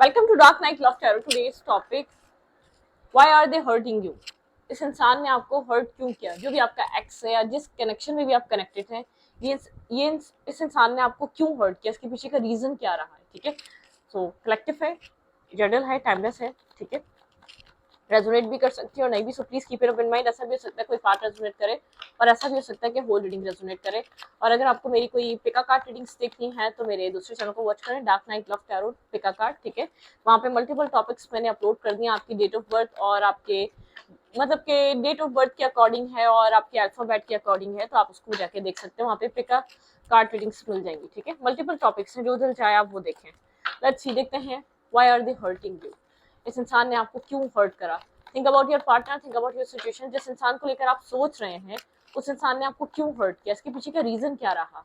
Welcome to Dark Night Love Tarot. Today's topic: Why are they hurting you? इस इंसान ने आपको hurt क्यों किया? जो भी आपका एक्स है या जिस कनेक्शन में भी आप कनेक्टेड हैं, ये इस इंसान ने आपको क्यों हर्ट किया? इसके पीछे का रीजन क्या रहा है? ठीक है, सो कलेक्टिव है, जनरल है, टाइमलेस है, ठीक है, रेजोनेट भी कर सकती है और नहीं भी, so please keep it up in mind. ऐसा भी हो सकता है कोई पार्ट रेजोनेट करे और ऐसा भी हो सकता है कि होल रीडिंग रेजोनेट करे। और अगर आपको मेरी कोई पिका कार्ड रीडिंग्स देखनी है तो मेरे दूसरे चैनल को वॉच करें, डार्क नाइट लव टैरो पिका कार्ड, ठीक है। वहाँ पे मल्टीपल टॉपिक्स मैंने अपलोड कर दिए, आपकी डेट ऑफ बर्थ और आपके मतलब के डेट ऑफ बर्थ के अकॉर्डिंग है और आपके अल्फाबेट के अकॉर्डिंग है, तो आप उसको जाके देख सकते हैं। वहाँ पे पिका कार्ड रीडिंग्स मिल जाएंगी, ठीक है। मल्टीपल टॉपिक्स हैं, जो दिल चाहे आप वो देखें। लेट्स सी, देखते हैं why are they hurting you. इस इंसान ने आपको क्यों हर्ट करा? Think about your partner, think about your situation. जिस इंसान को लेकर आप सोच रहे हैं उस इंसान ने आपको क्यों हर्ट किया? इसके पीछे का रीजन क्या रहा?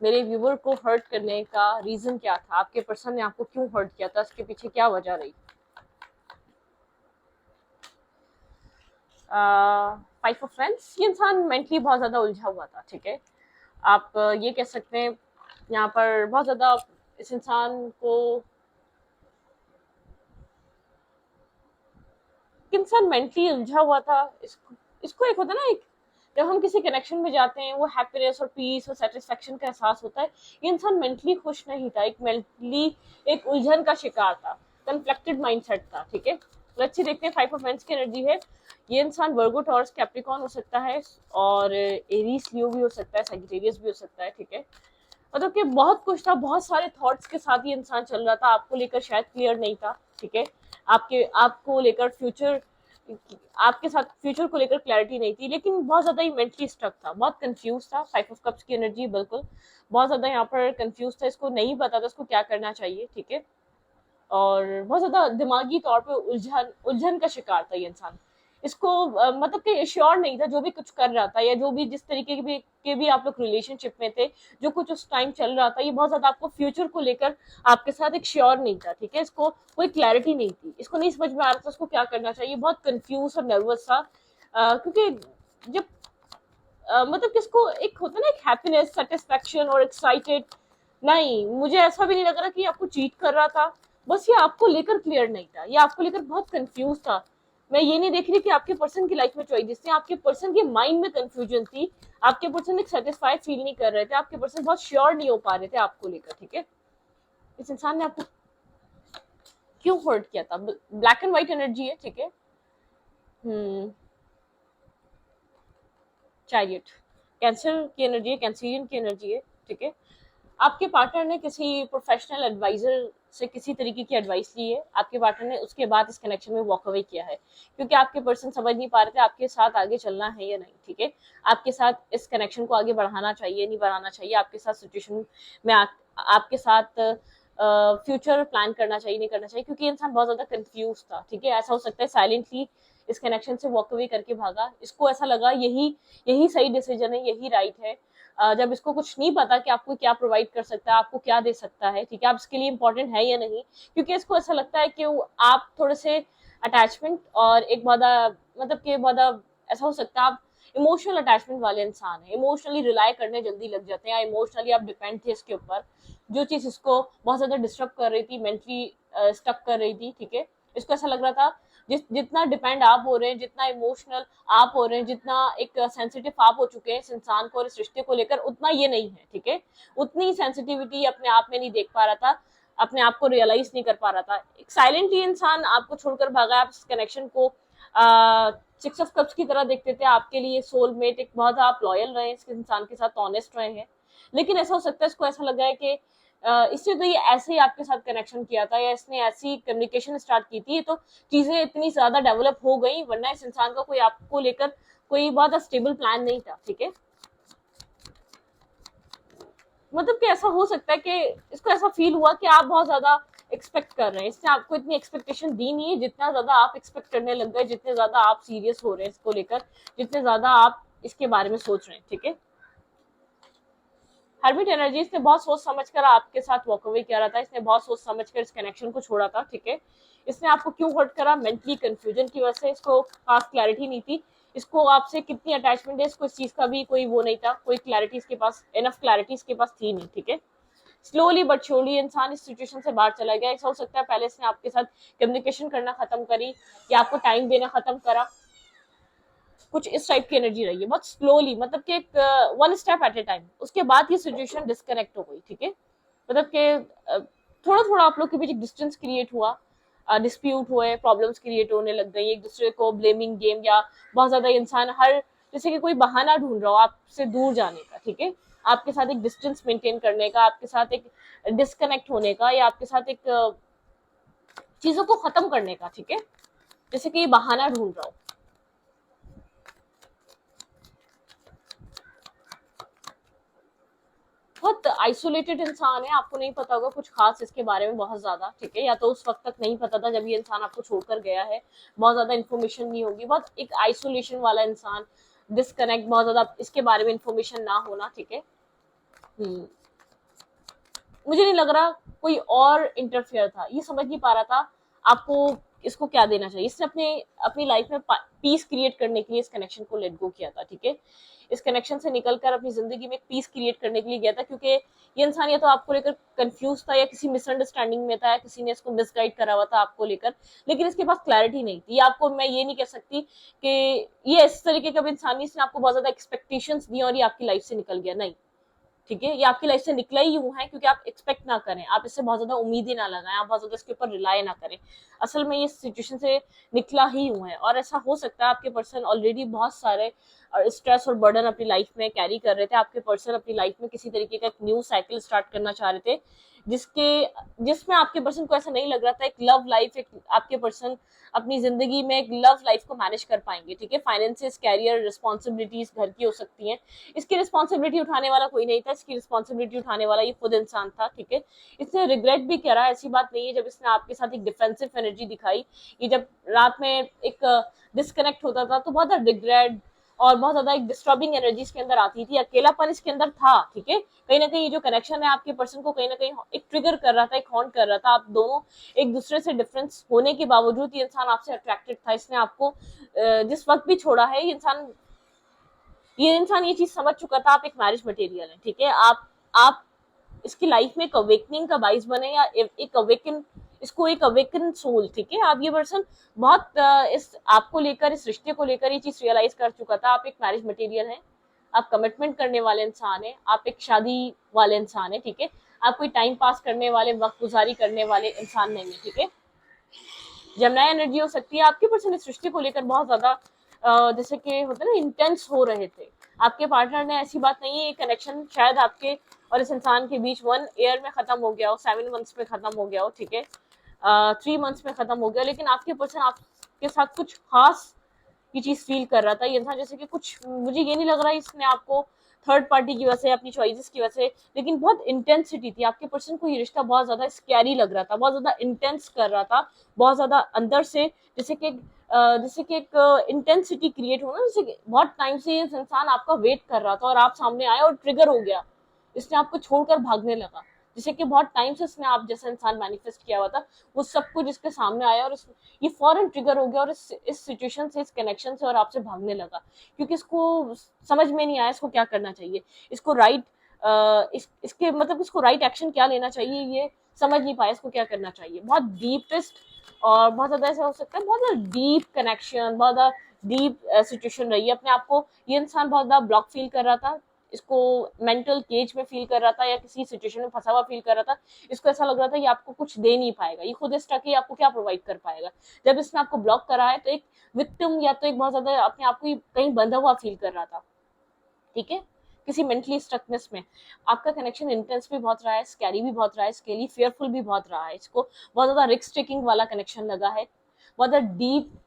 मेरे व्यूवर को हर्ट करने का रीजन क्या था? आपके पर्सन ने आपको क्यों हर्ट किया था? इसके पीछे क्या वजह रही? Five of friends. ये इंसान मेंटली बहुत ज्यादा उलझा हुआ था, ठीक है। आप ये कह सकते हैं यहाँ पर बहुत ज्यादा इस इंसान को, इंसान मेंटली उलझा हुआ था। इसको एक होता है ना, एक जब हम किसी कनेक्शन में जाते हैं वो हैप्पीनेस और पीस और सेटिस्फेक्शन का एहसास होता है। ये इंसान मेंटली खुश नहीं था, एक मेंटली एक उलझन का शिकार था, कन्फ्लिक्टेड माइंडसेट था, ठीक है। तो अच्छी देखते हैं फाइव ऑफ वांड्स की एनर्जी है। ये इंसान वर्गो, टॉरस, कैप्रिकॉर्न हो सकता है और एरीज, लियो भी हो सकता है, सैजिटेरियस भी हो सकता है, ठीक है। मतलब कि बहुत कुछ था, बहुत सारे थॉट्स के साथ ये इंसान चल रहा था। आपको लेकर शायद क्लियर नहीं था, ठीक है। आपको लेकर फ्यूचर, आपके साथ फ्यूचर को लेकर क्लैरिटी नहीं थी, लेकिन बहुत ज्यादा ही मेंटली स्ट्रक था, बहुत कंफ्यूज था। फाइव ऑफ कप्स की एनर्जी, बिल्कुल बहुत ज्यादा यहाँ पर कंफ्यूज था। इसको नहीं पता था इसको क्या करना चाहिए, ठीक है। और बहुत ज्यादा दिमागी तौर पे उलझन उलझन का शिकार था ये इंसान। इसको मतलब कि श्योर नहीं था जो भी कुछ कर रहा था, या जो भी जिस तरीके के भी आप लोग रिलेशनशिप में थे, जो कुछ उस टाइम चल रहा था, ये बहुत ज्यादा आपको फ्यूचर को लेकर आपके साथ एक श्योर नहीं था, ठीक है। इसको कोई क्लैरिटी नहीं थी, इसको नहीं समझ में आ रहा था उसको क्या करना चाहिए, बहुत कंफ्यूज और नर्वस था। क्योंकि जब मतलब किसको एक होता है ना, एक हैप्पीनेस, सेटिस्फेक्शन और एक्साइटेड, नहीं, मुझे ऐसा भी नहीं लग रहा कि आपको चीट कर रहा था। बस ये आपको लेकर क्लियर नहीं था, ये आपको लेकर बहुत कंफ्यूज था। मैं ये नहीं देख रही कि आपके पर्सन की लाइफ में चॉइसेस थे, आपके पर्सन के माइंड में कंफ्यूजन थी। आपके पर्सन एक सेटिस्फाइड फील नहीं कर रहे थे, आपके पर्सन बहुत श्योर नहीं हो पा रहे थे आपको लेकर, ठीक है। इस इंसान ने आपको क्यों हर्ट किया था? ब्लैक एंड व्हाइट एनर्जी है, ठीक है। चैरियट, कैंसर की एनर्जी है, कैंसरियन की एनर्जी है, ठीक है। आपके पार्टनर ने किसी प्रोफेशनल एडवाइजर से किसी तरीके की एडवाइस ली है, आपके पार्टनर ने उसके बाद इस कनेक्शन में वॉक अवे किया है, क्योंकि आपके पर्सन समझ नहीं पा रहे थे आपके साथ आगे चलना है या नहीं, ठीक है। आपके साथ इस कनेक्शन को आगे बढ़ाना चाहिए, नहीं बढ़ाना चाहिए, आपके साथ सिचुएशन में आपके साथ फ्यूचर प्लान करना चाहिए, नहीं करना चाहिए, क्योंकि इंसान बहुत ज्यादा कंफ्यूज था, ठीक है। ऐसा हो सकता है साइलेंटली इस कनेक्शन से वॉक अवे करके भागा। इसको ऐसा लगा यही यही सही डिसीजन है, यही राइट है। जब इसको कुछ नहीं पता कि आपको क्या प्रोवाइड कर सकता है, आपको क्या दे सकता है, ठीक है, आप इसके लिए इंपॉर्टेंट है या नहीं, क्योंकि इसको ऐसा लगता है कि आप थोड़े से अटैचमेंट और एक मतलब कि ऐसा हो सकता है आप इमोशनल अटैचमेंट वाले इंसान है, इमोशनली रिलाई करने जल्दी लग जाते हैं, या इमोशनली आप डिपेंड थे इसके ऊपर। जो चीज इसको बहुत ज्यादा डिस्टर्ब कर रही थी, मेंटली स्टक कर रही थी, ठीक है। इसको ऐसा लग रहा था जितना डिपेंड आप हो रहे हैं, जितना इमोशनल आप हो रहे हैं, जितना एक सेंसिटिव आप हो चुके हैं इस इंसान को और इस रिश्ते को लेकर, उतना ये नहीं है, ठीक है। उतनी सेंसिटिविटी अपने आप में नहीं देख पा रहा था, अपने आप को रियलाइज नहीं कर पा रहा था। एक साइलेंटली इंसान आपको छोड़कर भागा। आप इस कनेक्शन को सिक्स ऑफ कप्स की तरह देखते थे, आपके लिए सोलमेट, एक बहुत आप लॉयल रहे इस इंसान के साथ, ऑनेस्ट रहे हैं। लेकिन ऐसा हो सकता है इसको ऐसा लगा है कि इससे तो ये ऐसे ही आपके साथ कनेक्शन किया था, या इसने ऐसी कम्युनिकेशन स्टार्ट की थी, तो चीजें इतनी ज्यादा डेवलप हो गई, वरना इस इंसान का कोई आपको लेकर कोई बहुत स्टेबल प्लान नहीं था, ठीक है। मतलब कि ऐसा हो सकता है कि इसको ऐसा फील हुआ कि आप बहुत ज्यादा एक्सपेक्ट कर रहे हैं, इसने आपको इतनी एक्सपेक्टेशन दी नहीं है जितना ज्यादा आप एक्सपेक्ट करने लग गए, जितने ज्यादा आप सीरियस हो रहे हैं इसको लेकर, जितने ज्यादा आप इसके बारे में सोच रहे हैं, ठीक है। हर्मिट एनर्जी, इसने बहुत सोच समझकर आपके साथ वॉक अवे किया रहा था, इसने बहुत सोच समझकर इस कनेक्शन को छोड़ा था, ठीक है। इसने आपको क्यों हर्ट करा? मेंटली कंफ्यूजन की वजह से, इसको खास क्लैरिटी नहीं थी, इसको आपसे कितनी अटैचमेंट है, इसको इस चीज का भी कोई वो नहीं था, कोई क्लैरिटी इसके पास, इनफ क्लैरिटी इसके पास थी नहीं, ठीक है। स्लोली बट श्योरली इंसान इस सिचुएशन से बाहर चला गया। ऐसा हो सकता है पहले इसने आपके साथ कम्युनिकेशन करना खत्म करी या आपको टाइम देना खत्म करा, कुछ इस टाइप की एनर्जी रही है, बहुत स्लोली, मतलब कि एक one step at A time. उसके बाद ये सिचुएशन डिस्कनेक्ट हो गई, ठीक है, मतलब कि थोड़ा थोड़ा आप लोग के बीच एक डिस्टेंस क्रिएट हुआ, डिस्प्यूट हुए, प्रॉब्लम्स क्रिएट होने लग गई, एक दूसरे को ब्लेमिंग गेम, या बहुत ज्यादा इंसान हर, जैसे कि कोई बहाना ढूंढ रहा हो आपसे दूर जाने का, ठीक है, आपके साथ एक डिस्टेंस मेंटेन करने का, आपके साथ एक डिस्कनेक्ट होने का, या आपके साथ एक चीजों को खत्म करने का, ठीक है, जैसे कि बहाना ढूंढ रहा हो। बहुत आइसोलेटेड इंसान है, आपको नहीं पता होगा कुछ खास इसके बारे में बहुत ज्यादा, ठीक है, या तो उस वक्त तक नहीं पता था जब ये इंसान आपको छोड़कर गया है, बहुत ज्यादा इन्फॉर्मेशन नहीं होगी, बहुत एक आइसोलेशन वाला इंसान, डिस्कनेक्ट, बहुत ज्यादा इसके बारे में इन्फॉर्मेशन ना होना, ठीक है। मुझे नहीं लग रहा कोई और इंटरफेयर था, ये समझ नहीं पा रहा था आपको इसको क्या देना चाहिए। इसने अपने अपनी लाइफ में पीस क्रिएट करने के लिए इस कनेक्शन को लेट गो किया था, ठीक है, इस कनेक्शन से निकलकर अपनी जिंदगी में पीस क्रिएट करने के लिए गया था, क्योंकि ये इंसान या तो आपको लेकर कंफ्यूज था, या किसी मिसअंडरस्टैंडिंग में था, या किसी ने इसको मिसगाइड करा हुआ था आपको लेकर, लेकिन इसके पास क्लैरिटी नहीं थी। आपको मैं ये नहीं कह सकती कि ये इस तरीके का इंसान नहीं, इसने आपको बहुत ज्यादा एक्सपेक्टेशंस दी और ये आपकी लाइफ से निकल गया, नहीं, ठीक है, ये आपकी लाइफ से निकला ही यूं है क्योंकि आप एक्सपेक्ट ना करें, आप इससे बहुत ज्यादा उम्मीदें ना लगाएं, आप बहुत ज्यादा इसके ऊपर रिलाय ना करें। असल में ये सिचुएशन से निकला ही यूं है, और ऐसा हो सकता है आपके पर्सन ऑलरेडी बहुत सारे स्ट्रेस और बर्डन अपनी लाइफ में कैरी कर रहे थे। आपके पर्सन अपनी लाइफ में किसी तरीके का एक न्यू साइकिल स्टार्ट करना चाह रहे थे, जिसमें आपके पर्सन को ऐसा नहीं लग रहा था एक लव लाइफ, एक आपके पर्सन अपनी जिंदगी में एक लव लाइफ को मैनेज कर पाएंगे, ठीक है, फाइनेंसेस, कैरियर, रिस्पॉन्सिबिलिटीज घर की हो सकती हैं, इसकी रिस्पॉन्सिबिलिटी उठाने वाला कोई नहीं था, इसकी रिस्पॉन्सिबिलिटी उठाने वाला ये खुद इंसान था, ठीक है। इसने रिग्रेट भी करा, ऐसी बात नहीं है, जब इसने आपके साथ एक डिफेंसिव एनर्जी दिखाई, ये जब रात में एक डिस्कनेक्ट होता था तो बहुत ज्यादा रिग्रेट और बहुत ज्यादा एक डिस्टर्बिंग एनर्जी इसके अंदर आती थी, अकेलापन इसके अंदर था, ठीक है, कहीं ना कहीं जो कनेक्शन है आपके पर्सन को कहीं ना कहीं एक ट्रिगर कर रहा था, एक हॉन्ट कर रहा था, आप दोनों एक दूसरे से डिफरेंस होने के बावजूद ये इंसान आपसे अट्रैक्टेड था। इसने आपको जिस वक्त भी छोड़ा है, ये इंसान ये चीज समझ चुका था आप एक मैरिज मटेरियल है, ठीक है, आप इसकी लाइफ में एक अवेकनिंग का बाइस बने, या एक अवेकन, इसको एक अवेकन सोल, ठीक है, आप ये पर्सन बहुत इस आपको लेकर, इस रिश्ते को लेकर ये चीज रियलाइज कर चुका था, आप एक मैरिज मटेरियल है, आप कमिटमेंट करने वाले इंसान है, आप एक शादी वाले इंसान है, ठीक है, आप कोई टाइम पास करने वाले, वक्त गुजारी करने वाले इंसान नहीं है, ठीक है। जमनाई एनर्जी हो सकती है, आपके पर्सन इस रिश्ते को लेकर बहुत ज्यादा जैसे कि होता है ना इंटेंस हो रहे थे, आपके पार्टनर ने, ऐसी बात नहीं है, ये कनेक्शन शायद आपके और इस इंसान के बीच 1 ईयर में खत्म हो गया हो, 7 मंथ्स में खत्म हो गया हो, ठीक है, 3 मंथ्स में खत्म हो गया, लेकिन आपके पर्सन आपके साथ कुछ खास ये चीज फील कर रहा था। ये इंसान जैसे कि कुछ, मुझे ये नहीं लग रहा है इसने आपको थर्ड पार्टी की वजह से, अपनी चॉइसेस की वजह से, लेकिन बहुत इंटेंसिटी थी आपके पर्सन को, ये रिश्ता बहुत ज्यादा स्कैरी लग रहा था, बहुत ज्यादा इंटेंस कर रहा था, बहुत ज्यादा अंदर से, जैसे कि एक इंटेंसिटी क्रिएट हो ना, जैसे कि बहुत टाइम से इस इंसान आपका वेट कर रहा था और आप सामने आए और ट्रिगर हो गया, इसने आपको छोड़कर भागने लगा, जैसे कि बहुत टाइम से इसने आप जैसा इंसान मैनिफेस्ट किया हुआ था, वो सब कुछ इसके सामने आया और ये फौरन ट्रिगर हो गया और इस सिचुएशन से, इस कनेक्शन से और आपसे भागने लगा, क्योंकि इसको समझ में नहीं आया इसको क्या करना चाहिए, इसको इसके मतलब इसको राइट एक्शन क्या लेना चाहिए, ये समझ नहीं पाया इसको क्या करना चाहिए। बहुत डीपेस्ट और बहुत ज्यादा ऐसा हो सकता है, बहुत ज्यादा डीप कनेक्शन, बहुत ज्यादा डीप सिचुएशन रही है, अपने आप को ये इंसान बहुत ज्यादा ब्लॉक फील कर रहा था, इसको मेंटल केज में फील कर रहा था, या किसी सिचुएशन में फंसा हुआ फील कर रहा था, इसको ऐसा लग रहा था ये आपको कुछ दे नहीं पाएगा, ये खुद स्टक है, आपको क्या प्रोवाइड कर पाएगा। जब इसने आपको ब्लॉक करा है तो एक विक्टिम, या तो एक बहुत ज्यादा अपने आप को कहीं बंधा हुआ फील कर रहा था, ठीक है, किसी मेंटली स्ट्रकनेस में। आपका कनेक्शन इंटेंस भी बहुत रहा है, स्कैरी भी बहुत रहा है, स्केली फेयरफुल भी बहुत रहा है, इसको बहुत ज्यादा रिस्क टेकिंग वाला कनेक्शन लगा है, बहुत ज्यादा डीप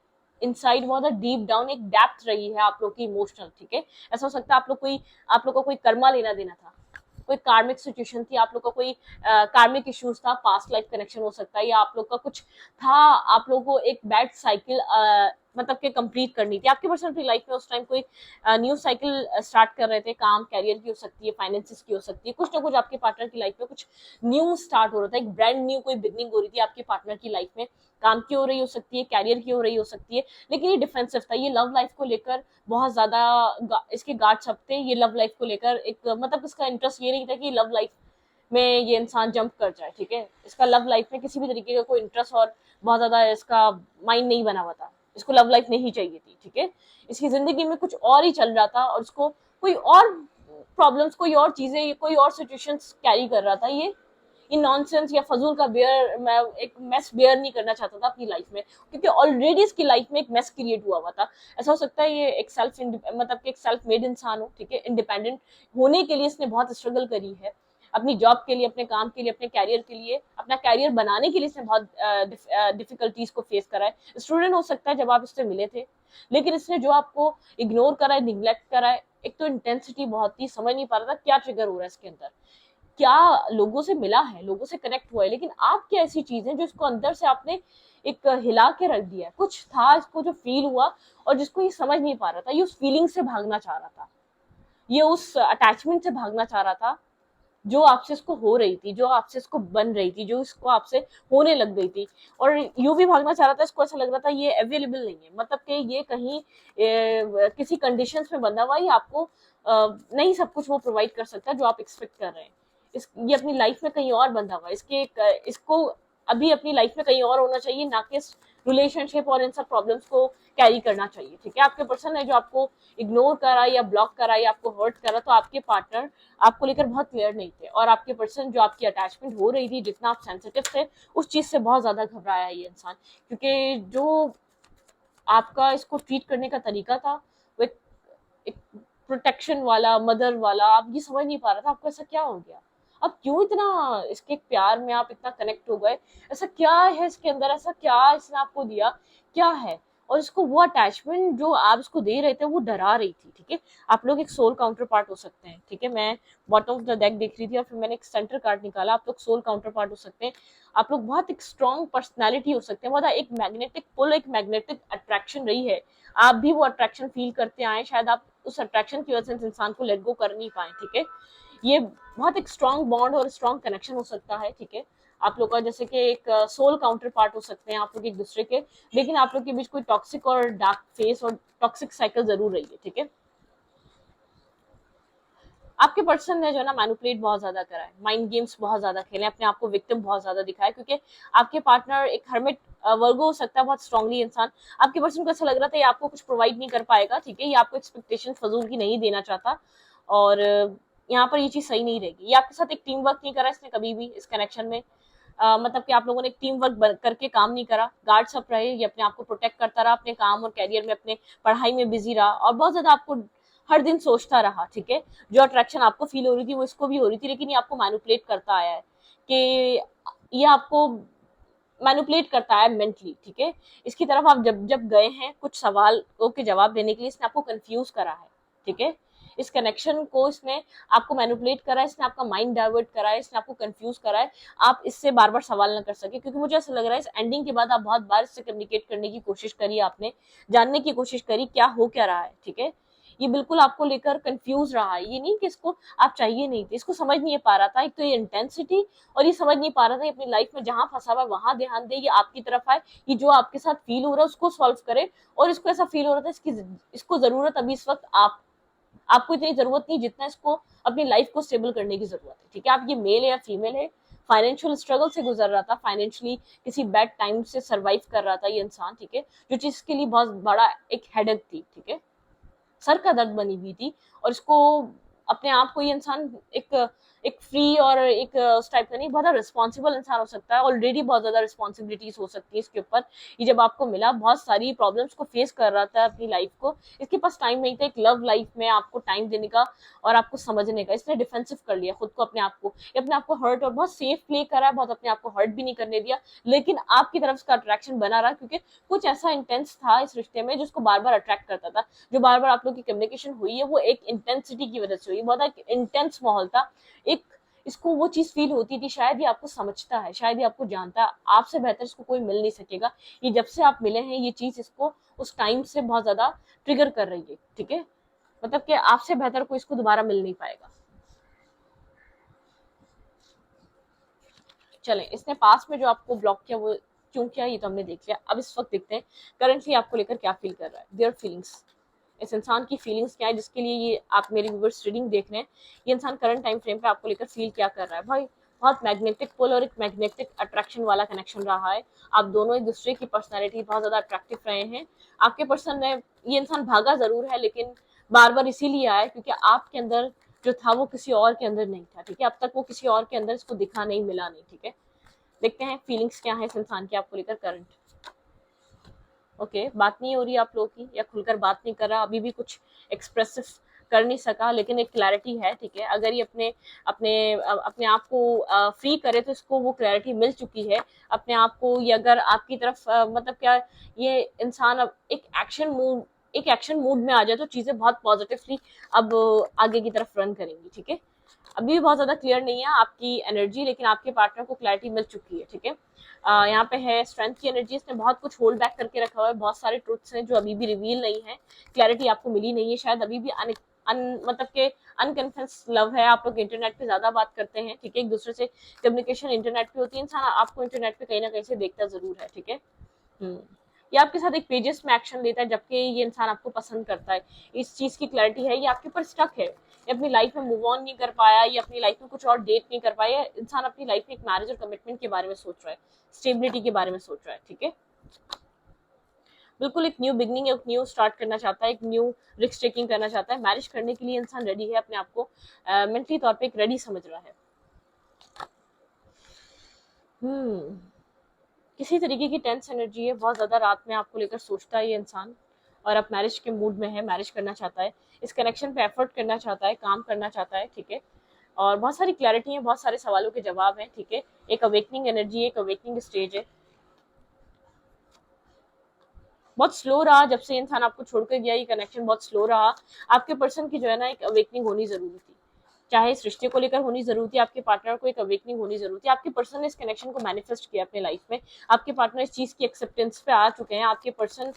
इनसाइड, बहुत ज्यादा डीप डाउन एक डेप्थ रही है आप लोग की इमोशनल, ठीक है। ऐसा हो सकता है आप लोग को कोई कर्मा लेना देना था, कोई कार्मिक सिचुएशन थी, आप लोग का कोई कार्मिक इश्यूज था, पास्ट लाइफ कनेक्शन हो सकता है, या आप लोग का कुछ था, आप लोगों को एक बैड साइकिल मतलब के कंप्लीट करनी थी। आपके पर्सन अपनी लाइफ में उस टाइम कोई न्यू साइकिल स्टार्ट कर रहे थे, काम कैरियर की हो सकती है, फाइनेंसिस की हो सकती है, कुछ ना कुछ आपके पार्टनर की लाइफ में कुछ न्यू स्टार्ट हो रहा था, एक ब्रांड न्यू कोई बिगनिंग हो रही थी आपके पार्टनर की लाइफ में, काम की हो रही हो सकती है, कैरियर की हो रही हो सकती है, लेकिन ये डिफेंसिव था, ये लव लाइफ को लेकर बहुत ज्यादा इसके गार्ड्स सब थे, ये लव लाइफ को लेकर एक मतलब इसका इंटरेस्ट ये नहीं था कि लव लाइफ में ये इंसान जंप कर जाए, ठीक है। इसका लव लाइफ में किसी भी तरीके का कोई इंटरेस्ट और बहुत ज्यादा इसका माइंड नहीं बना हुआ था, इसको लव लाइफ नहीं चाहिए थी, ठीक है। इसकी जिंदगी में कुछ और ही चल रहा था और उसको कोई और प्रॉब्लम्स, कोई और चीजें, कोई और सिचुएशंस कैरी कर रहा था। ये नॉनसेंस या फजूल का बेयर, मैं एक मेस बेयर नहीं करना चाहता था अपनी लाइफ में, क्योंकि ऑलरेडी इसकी लाइफ में एक मेस क्रिएट हुआ था। ऐसा हो सकता है ये एक मतलब कि एक सेल्फ मेड इंसान हो, ठीक है। इंडिपेंडेंट होने के लिए इसने बहुत स्ट्रगल करी है, अपनी जॉब के लिए, अपने काम के लिए, अपने कैरियर के लिए, अपना कैरियर बनाने के लिए इसने बहुत डिफिकल्टीज को फेस करा है। स्टूडेंट हो सकता है जब आप इससे मिले थे, लेकिन इसने जो आपको इग्नोर करा है, निग्लेक्ट करा है, एक तो इंटेंसिटी बहुत ही, समझ नहीं पा रहा था क्या ट्रिगर हो रहा है इसके अंदर, क्या लोगों से मिला है, लोगों से कनेक्ट हुआ है, लेकिन आप क्या ऐसी चीज है जो इसको अंदर से आपने एक हिला के रख दिया है। कुछ था इसको जो फील हुआ और जिसको ये समझ नहीं पा रहा था, ये उस फीलिंग से भागना चाह रहा था, ये उस अटैचमेंट से भागना चाह रहा था जो आपसे इसको हो रही थी, जो आपसे इसको बन रही थी, जो इसको आपसे होने लग गई थी। और यूं भी भागना चाह रहा था, इसको ऐसा लग रहा था ये अवेलेबल नहीं है, मतलब कि ये कहीं किसी कंडीशंस में बंधा हुआ, ये आपको नहीं सब कुछ वो प्रोवाइड कर सकता जो आप एक्सपेक्ट कर रहे हैं। ये अपनी लाइफ में कहीं और बंधा हुआ है, इसको अभी अपनी लाइफ में कहीं और होना चाहिए, ना कि रिलेशनशिप और इन सब प्रॉब्लम्स को कैरी करना चाहिए, ठीक है। आपके पर्सन है जो आपको इग्नोर करा या ब्लॉक करा या आपको हर्ट करा, तो आपके पार्टनर आपको लेकर बहुत क्लियर नहीं थे, और आपके पर्सन जो आपकी अटैचमेंट हो रही थी, जितना आप सेंसिटिव थे, उस चीज से बहुत ज्यादा घबराया ये इंसान, क्योंकि जो आपका इसको ट्रीट करने का तरीका था वो एक प्रोटेक्शन वाला, मदर वाला, आप ये समझ नहीं पा रहा था आपको ऐसा क्या हो गया, अब क्यों इतना इसके प्यार में आप इतना कनेक्ट हो गए, ऐसा क्या है इसके अंदर, ऐसा क्या इसने आपको दिया, क्या है। और इसको वो अटैचमेंट जो आप इसको दे रहे थे वो डरा रही थी, ठीक है। आप लोग एक सोल काउंटर पार्ट हो सकते हैं, ठीक है। मैं बॉटम ऑफ द डेक देख रही थी और फिर मैंने एक सेंटर कार्ड निकाला, आप लोग सोल काउंटर पार्ट हो सकते हैं। आप लोग बहुत एक स्ट्रॉन्ग पर्सनैलिटी हो सकते हैं, बहुत एक मैग्नेटिक पुल, एक मैग्नेटिक अट्रैक्शन रही है, आप भी वो अट्रैक्शन फील करते आए, शायद आप उस अट्रैक्शन की वजह से इस इंसान को लेट गो कर नहीं पाए, ठीक है। ये बहुत एक स्ट्रॉन्ग बॉन्ड और स्ट्रॉन्ग कनेक्शन हो सकता है, ठीक है। आप लोग का जैसे कि एक सोल काउंटर पार्ट हो सकते हैं आप लोग एक दूसरे के, लेकिन आप लोग के बीच कोई टॉक्सिक और डार्क फेस और टॉक्सिक साइकिल जरूर रही है, ठीक है। आपके पर्सन ने जो ना मैनिपुलेट बहुत ज्यादा करा है, माइंड गेम्स बहुत ज्यादा खेले, अपने आप को विक्टिम बहुत ज्यादा दिखाया, क्योंकि आपके पार्टनर एक हर्मिट वर्गो हो सकता है, बहुत स्ट्रांगली इंसान। आपके पर्सन को ऐसा लग रहा था ये आपको कुछ प्रोवाइड नहीं कर पाएगा, ठीक है, ये आपको एक्सपेक्टेशन फजूल की नहीं देना चाहता, और यहाँ पर ये चीज सही नहीं रहेगी। ये आपके साथ एक टीम वर्क नहीं करा इसने कभी भी इस कनेक्शन में, मतलब कि आप लोगों ने एक टीम वर्क करके काम नहीं करा, गार्ड्स अप रहे, ये अपने आप को प्रोटेक्ट करता रहा, अपने काम और कैरियर में, अपने पढ़ाई में बिजी रहा, और बहुत ज्यादा आपको हर दिन सोचता रहा, ठीक है। जो अट्रैक्शन आपको फील हो रही थी वो इसको भी हो रही थी, लेकिन ये आपको मैनिपुलेट करता आया है, कि ये आपको मैनिपुलेट करता है मेंटली, ठीक है। इसकी तरफ आप जब जब गए हैं कुछ सवालों के जवाब देने के लिए, इसने आपको कंफ्यूज करा है, ठीक है। इस कनेक्शन को इसने आपको मैनिपुलेट करा है, इसने आपका माइंड डाइवर्ट करा है, इसने आपको कंफ्यूज करा है, आप इससे बार बार सवाल ना कर सके, क्योंकि मुझे ऐसा लग रहा है इस एंडिंग के बाद आप बहुत बार इससे कम्युनिकेट करने की कोशिश करी, आपने जानने की कोशिश करी क्या हो क्या रहा है, ठीक है। ये बिल्कुल आपको लेकर कंफ्यूज रहा है, ये नहीं कि इसको आप चाहिए नहीं थे, इसको समझ नहीं पा रहा था, एक तो ये इंटेंसिटी, और ये समझ नहीं पा रहा था अपनी लाइफ में जहां फंसा हुआ है वहां ध्यान दे, ये आपकी तरफ आए, ये जो आपके साथ फील हो रहा है उसको सॉल्व करे, और इसको ऐसा फील हो रहा था इसको जरूरत अभी इस वक्त आपको इतनी जरूरत नहीं जितना इसको अपनी लाइफ को स्टेबल करने की जरूरत है, ठीक है। आप ये मेल है या फीमेल है, फाइनेंशियल स्ट्रगल से गुजर रहा था, फाइनेंशियली किसी बैड टाइम से सर्वाइव कर रहा था ये इंसान, ठीक है, जो चीज के लिए बहुत बड़ा एक हेडेक थी, ठीक है, सर का दर्द बनी हुई थी, और इसको अपने आप को ये इंसान एक फ्री और एक उस टाइप का नहीं, बहुत रिस्पॉन्सिबल इंसान हो सकता है, ऑलरेडी बहुत ज्यादा रिस्पॉन्सिबिलिटीज हो सकती है इसके ऊपर। ये जब आपको मिला बहुत सारी प्रॉब्लम्स को फेस कर रहा था अपनी लाइफ को, इसके पास टाइम नहीं था एक लव लाइफ में आपको टाइम देने का और आपको समझने का, इसने डिफेंसिव कर लिया खुद को, अपने आप को, ये अपने आप को हर्ट और बहुत सेफ प्ले करा है, बहुत अपने आप को हर्ट भी नहीं करने दिया, लेकिन आपकी तरफ इसका अट्रैक्शन बना रहा, क्योंकि कुछ ऐसा इंटेंस था इस रिश्ते में जिसको बार बार अट्रैक्ट करता था, जो बार बार आप लोग की कम्युनिकेशन हुई है वो एक इंटेंसिटी की वजह से हुई, बहुत एक इंटेंस माहौल था, एक इसको वो चीज फील होती थी, शायद ये आपको समझता है, शायद ये आपको जानता है, आपसे बेहतर इसको कोई मिल नहीं सकेगा, ये जब से आप मिले हैं ये चीज इसको उस टाइम से बहुत ज्यादा ट्रिगर कर रही है, ठीक है, मतलब कि आपसे बेहतर कोई इसको दोबारा मिल नहीं पाएगा। चलें, इसने पास में जो आपको ब्लॉक किया वो क्यों किया ये तो हमने देख लिया, अब इस वक्त देखते हैं करंटली आपको लेकर क्या फील कर रहा है, देयर फीलिंग्स, इस इंसान की फीलिंग्स क्या है जिसके लिए ये आप मेरी व्यूअर्स रीडिंग देख रहे हैं, ये इंसान करंट टाइम फ्रेम पे आपको लेकर फील क्या कर रहा है। भाई बहुत मैग्नेटिक पुल और एक मैग्नेटिक अट्रैक्शन वाला कनेक्शन रहा है। आप दोनों एक दूसरे की पर्सनैलिटी बहुत ज्यादा अट्रैक्टिव रहे हैं। आपके पर्सन ने, ये इंसान भागा जरूर है लेकिन बार बार इसीलिए आया क्योंकि आपके अंदर जो था वो किसी और के अंदर नहीं था, ठीक है। अब तक वो किसी और के अंदर इसको दिखा नहीं, मिला नहीं, ठीक है। देखते हैं फीलिंग्स क्या है इस इंसान के आपको लेकर करंट। ओके, बात नहीं हो रही आप लोगों की, या खुलकर बात नहीं कर रहा, अभी भी कुछ एक्सप्रेसिव कर नहीं सका, लेकिन एक क्लैरिटी है, ठीक है। अगर ये अपने अपने अपने आप को फ्री करे तो इसको वो क्लैरिटी मिल चुकी है अपने आप को। ये अगर आपकी तरफ मतलब क्या, ये इंसान अब एक एक्शन मूड में आ जाए तो चीजें बहुत पॉजिटिवली अब आगे की तरफ रन करेंगी, ठीक है। अभी भी बहुत ज्यादा क्लियर नहीं है आपकी एनर्जी, लेकिन आपके पार्टनर को क्लैरिटी मिल चुकी है, ठीक है। यहाँ पे है स्ट्रेंथ की एनर्जी, इसने बहुत कुछ होल्ड बैक करके रखा हुआ है, बहुत सारे ट्रुथ्स हैं जो अभी भी रिवील नहीं है, क्लैरिटी आपको मिली नहीं है, शायद अभी भी मतलब के अनकन्फेस लव है। आप लोग इंटरनेट पे ज्यादा बात करते हैं, ठीक है, एक दूसरे से कम्युनिकेशन इंटरनेट पे होती है, इंसान आपको इंटरनेट पे कहीं ना कहीं से देखता जरूर है, ठीक है। ये आपके साथ एक पेजेस में एक्शन लेता है, जबकि ये इंसान आपको पसंद करता है। इस चीज की क्लैरिटी है, ये आपके ऊपर स्टक है, ये अपनी लाइफ में मूव ऑन नहीं कर पाया, ये अपनी लाइफ में कुछ और डेट नहीं कर पाया। इंसान अपनी लाइफ में एक मैरिज और कमिटमेंट के बारे में सोच रहा है, स्टेबिलिटी के बारे में सोच रहा है, ठीक है। बिल्कुल एक न्यू बिगनिंग, एक न्यू स्टार्ट करना चाहता है, एक न्यू रिस्क टेकिंग करना चाहता है। मैरिज करने के लिए इंसान रेडी है, अपने आप को मेंटली तौर पे एक रेडी समझ रहा है। किसी तरीके की टेंस एनर्जी है, बहुत ज्यादा रात में आपको लेकर सोचता है ये इंसान, और अब मैरिज के मूड में है, मैरिज करना चाहता है, इस कनेक्शन पे एफर्ट करना चाहता है, काम करना चाहता है, ठीक है। और बहुत सारी क्लैरिटी है, बहुत सारे सवालों के जवाब है, ठीक है। एक अवेकनिंग एनर्जी, एक अवेकनिंग स्टेज है। बहुत स्लो रहा जब से इंसान आपको छोड़कर गया, ये कनेक्शन बहुत स्लो रहा। आपके पर्सन की जो है ना एक अवेकनिंग होनी जरूरी थी, चाहे इस रिश्ते को लेकर होनी जरूरी थी, आपके पार्टनर को एक अवेकनिंग होनी जरूरी थी। आपके पर्सन ने इस कनेक्शन को मैनिफेस्ट किया अपने लाइफ में, आपके पार्टनर इस चीज की एक्सेप्टेंस पे आ चुके हैं, आपके पर्सन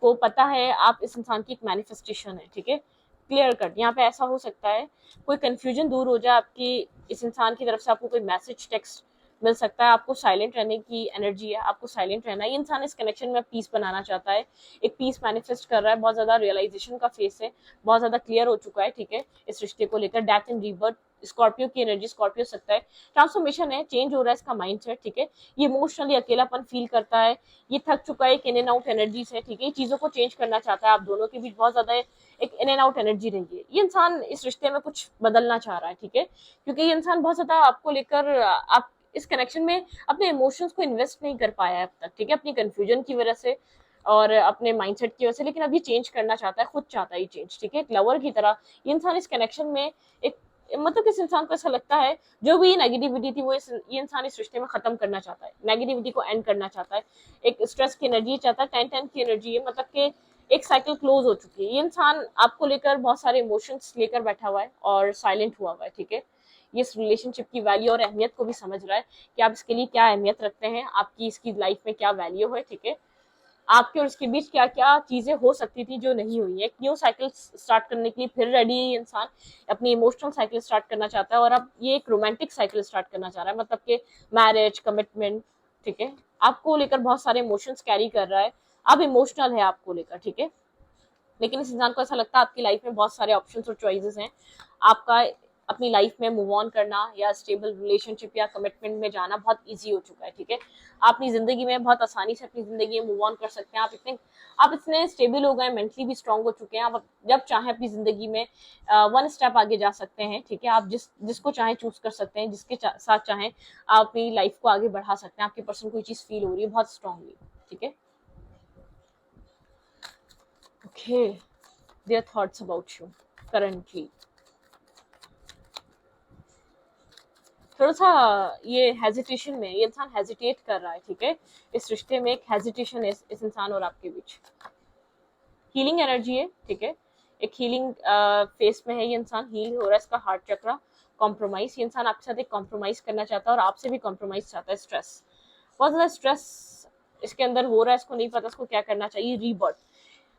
को पता है आप इस इंसान की एक मैनिफेस्टेशन है, ठीक है। क्लियर कट यहाँ पे ऐसा हो सकता है, कोई कंफ्यूजन दूर हो जाए आपकी, इस इंसान की तरफ से आपको कोई मैसेज टेक्स्ट मिल सकता है, आपको साइलेंट रहने की एनर्जी है, आपको साइलेंट रहना है। ये इंसान इस कनेक्शन में पीस बनाना चाहता है, एक पीस मैनिफेस्ट कर रहा है, बहुत ज्यादा रियलाइजेशन का फेस है, बहुत ज्यादा क्लियर हो चुका है, ठीक है, इस रिश्ते को लेकर। डेथ एंड रीबर्थ, स्कॉर्पियो की एनर्जी, स्कॉर्पियो सकता है, ट्रांसफॉर्मेशन है, चेंज हो रहा है इसका माइंडसेट, ठीक है। ये इमोशनली अकेलापन फील करता है, ये थक चुका है, एक इन एंड आउट एनर्जी से, ठीक है। ये चीजों को चेंज करना चाहता है, आप दोनों के बीच बहुत ज्यादा एक इन एंड आउट एनर्जी रही है। ये इंसान इस रिश्ते में कुछ बदलना चाह रहा है, ठीक है, क्योंकि ये इंसान बहुत ज्यादा आपको लेकर, आप इस कनेक्शन में अपने इमोशंस को इन्वेस्ट नहीं कर पाया है अब तक, ठीक है, अपनी कंफ्यूजन की वजह से और अपने माइंडसेट की वजह से। लेकिन अब ये चेंज करना चाहता है, खुद चाहता है ये चेंज, ठीक है, एक लवर की तरह। ये इंसान इस कनेक्शन में एक, मतलब इस इंसान को ऐसा लगता है जो भी नेगेटिविटी थी वो ये इंसान इस रिश्ते में खत्म करना चाहता है, नेगेटिविटी को एंड करना चाहता है, एक स्ट्रेस की एनर्जी चाहता है, 10-10 की एनर्जी है, मतलब कि एक साइकिल क्लोज हो चुकी है। ये इंसान आपको लेकर बहुत सारे इमोशंस लेकर बैठा हुआ है और साइलेंट हुआ हुआ है, ठीक है। ये इस रिलेशनशिप की वैल्यू और अहमियत को भी समझ रहा है कि आप इसके लिए क्या अहमियत रखते हैं, आपकी इसकी लाइफ में क्या वैल्यू है, ठीक है। आपके और इसके बीच क्या क्या चीजें हो सकती थी जो नहीं हुई है। एक न्यू साइकिल स्टार्ट करने के लिए फिर रेडी है ये इंसान, अपनी इमोशनल साइकिल स्टार्ट करना चाहता है, और अब ये एक रोमांटिक साइकिल स्टार्ट करना चाह रहा है, मतलब कि मैरिज, कमिटमेंट, ठीक है। आपको लेकर बहुत सारे इमोशंस कैरी कर रहा है, अब इमोशनल है आपको लेकर, ठीक है। लेकिन इस इंसान को ऐसा लगता है आपकी लाइफ में बहुत सारे ऑप्शंस और चॉइसेस हैं, आपका अपनी लाइफ में मूव ऑन करना या स्टेबल रिलेशनशिप या कमिटमेंट में जाना बहुत इजी हो चुका है, ठीक है। आप अपनी जिंदगी में बहुत आसानी से अपनी जिंदगी में मूव ऑन कर सकते हैं, आप इतने स्टेबल हो गए, मेंटली भी स्ट्रांग हो चुके हैं, आप जब चाहे अपनी जिंदगी में वन स्टेप आगे जा सकते हैं, ठीक है। आप जिसको चाहे चूज कर सकते हैं, जिसके साथ चाहे आप अपनी लाइफ को आगे बढ़ा सकते हैं। आपके पर्सन को ये चीज फील हो रही है बहुत स्ट्रांगली, ठीक है। Okay, their thoughts about you currently. थोड़ा सा ये हेजिटेशन में, ये इंसान हेजिटेट कर रहा है, ठीक है। इस रिश्ते में एक हेजिटेशन है इस इंसान और आपके बीच। हीलिंग एनर्जी है, ठीक है, एक हीलिंग फेस में है ये इंसान, हील हो रहा है इसका हार्ट चक्रा। कॉम्प्रोमाइज, ये इंसान आपके साथ एक कॉम्प्रोमाइज करना चाहता है और आपसे भी कॉम्प्रोमाइज चाहता है। स्ट्रेस, बहुत ज्यादा स्ट्रेस इसके अंदर हो रहा है, इसको नहीं पता इसको क्या करना चाहिए। रीबर्थ,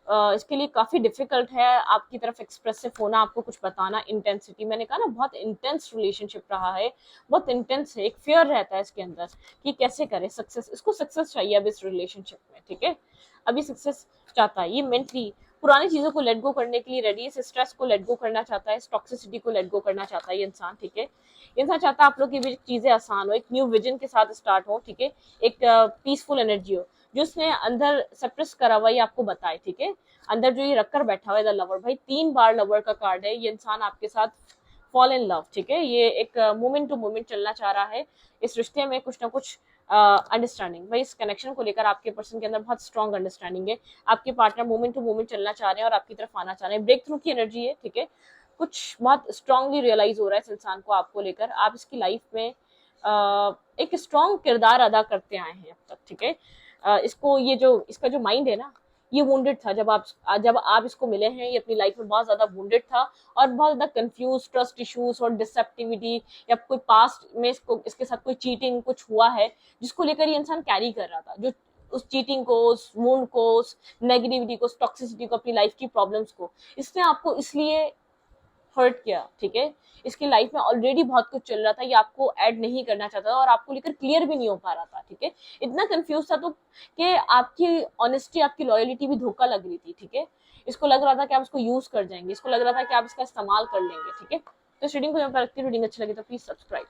इसके लिए काफी डिफिकल्ट है आपकी तरफ एक्सप्रेसिव होना, आपको कुछ बताना। इंटेंसिटी, मैंने कहा ना बहुत इंटेंस रिलेशनशिप रहा है, बहुत इंटेंस है, एक फियर रहता है इसके अंदर कि कैसे करे सक्सेस, इसको सक्सेस चाहिए अब इस रिलेशनशिप में, ठीक है। अभी सक्सेस चाहता है ये, मेंटली पुरानी चीजों को लेट गो करने के लिए रेडी है, स्ट्रेस को लेट गो करना चाहता है, टॉक्सिसिटी को लेट गो करना चाहता है ये इंसान, ठीक है। इंसान चाहता है आप लोग की भी चीजें आसान हो, एक न्यू विजन के साथ स्टार्ट हो, ठीक है, एक पीसफुल एनर्जी हो, जो उसने अंदर सप्रेस करा हुआ ये आपको बताए, ठीक है। अंदर जो ये रखकर बैठा हुआ है द लवर, भाई 3 बार लवर का कार्ड है, ये इंसान आपके साथ फॉल इन लव, ठीक है। ये एक मोमेंट टू मोमेंट चलना चाह रहा है इस रिश्ते में, कुछ ना कुछ अंडरस्टैंडिंग, भाई इस कनेक्शन को लेकर आपके पर्सन के अंदर बहुत स्ट्रॉन्ग अंडरस्टैंडिंग है। आपके पार्टनर मोमेंट टू मोमेंट चलना चाह रहे हैं और आपकी तरफ आना चाह रहे हैं, ब्रेक थ्रू की एनर्जी है, ठीक है। कुछ बहुत स्ट्रांगली रियलाइज हो रहा है इस इंसान को आपको लेकर, आप इसकी लाइफ में एक स्ट्रॉन्ग किरदार अदा करते आए हैं अब तक, ठीक है। इसको ये जो इसका जो माइंड है ना, ये वुंडेड था जब आप इसको मिले हैं, ये अपनी लाइफ में बहुत ज्यादा वुंडेड था और बहुत ज्यादा कंफ्यूज, ट्रस्ट इश्यूज और डिसेप्टिविटी या कोई पास्ट में इसके साथ कोई चीटिंग कुछ हुआ है जिसको लेकर ये इंसान कैरी कर रहा था, जो उस चीटिंग को, उस वुंड को, उस नेगेटिविटी को, उस टॉक्सिसिटी को, अपनी लाइफ की प्रॉब्लम्स को, इसने आपको इसलिए हर्ट किया, ठीक है। इसकी लाइफ में ऑलरेडी बहुत कुछ चल रहा था, ये आपको ऐड नहीं करना चाहता था और आपको लेकर क्लियर भी नहीं हो पा रहा था, ठीक है। इतना कंफ्यूज था तो कि आपकी ऑनेस्टी, आपकी लॉयलिटी भी धोखा लग रही थी, ठीक है। इसको लग रहा था कि आप इसको यूज कर जाएंगे, इसको लग रहा था कि आप इसका इस्तेमाल कर लेंगे, ठीक है। तो इस रीडिंग को यहाँ पर रखती, रीडिंग अच्छी लगी तो प्लीज सब्सक्राइब।